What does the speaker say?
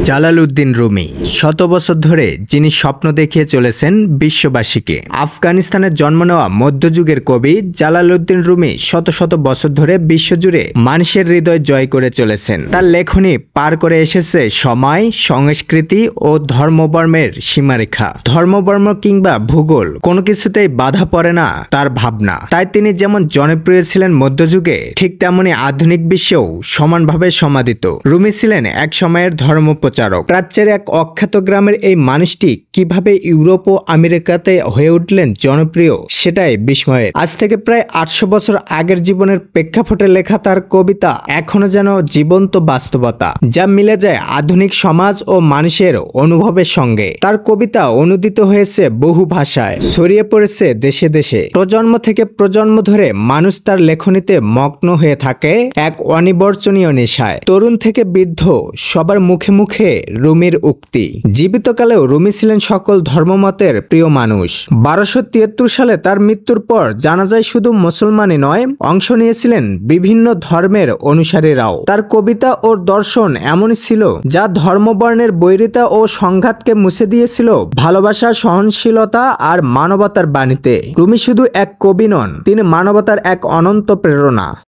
Jalaluddin Rumi শত বছর ধরে যিনি স্বপ্ন দেখিয়ে চলেছেন বিশ্ববাসীকে। আফগানিস্তানের জন্ম নেওয়া মধ্যযুগের কবি জালালউদ্দিন রুমি শত শত বছর ধরে বিশ্বজুড়ে মানুষের হৃদয় জয় করে চলেছেন। তার লেখনী পার করে এসেছে সময়, সংস্কৃতি ও ধর্মবর্মের সীমারেখা। ধর্মবর্ম কিংবা ভূগোল কোনো কিছুতেই বাধা পড়ে না তার ভাবনা। তাই তিনি যেমন জনপ্রিয় ছিলেন মধ্যযুগে, ঠিক তেমনি আধুনিক বিশ্বেও সমানভাবে সমাদিত। রুমি ছিলেন এক সময়ের ধর্মপ্রচারক। প্রাচ্যের এক অখ্যাত গ্রামের এই মানুষটি কিভাবে ইউরোপ ও আমেরিকাতে হয়ে উঠলেন জনপ্রিয়, সেটাই বিস্ময়ের। আজ থেকে প্রায় 800 বছর আগের জীবনের প্রেক্ষাপটে লেখা তার কবিতা এখনো যেন জীবন্ত বাস্তবতা, যা মিলে যায় আধুনিক সমাজ ও মানুষের অনুভবের সঙ্গে। তার কবিতা অনুদিত হয়েছে বহু ভাষায়, ছড়িয়ে পড়েছে দেশে দেশে। প্রজন্ম থেকে প্রজন্ম ধরে মানুষ তার লেখনীতে মগ্ন হয়ে থাকে এক অনিবর্চনীয় নেশায়। তরুণ থেকে বৃদ্ধ সবার মুখে মুখে রুমির উক্তি। জীবিতকালেও রুমি ছিলেন সকল ধর্মমতের প্রিয় মানুষ। 1273 সালে তার মৃত্যুর পর জানা যায় শুধু মুসলমানই নয়, অংশ নিয়েছিলেন বিভিন্ন ধর্মের অনুসারীরাও। তার কবিতা ও দর্শন এমনই ছিল যা ধর্মবর্ণের বৈরিতা ও সংঘাতকে মুছে দিয়েছিল ভালোবাসা, সহনশীলতা আর মানবতার বাণীতে। রুমি শুধু এক কবি নন, তিনি মানবতার এক অনন্ত প্রেরণা।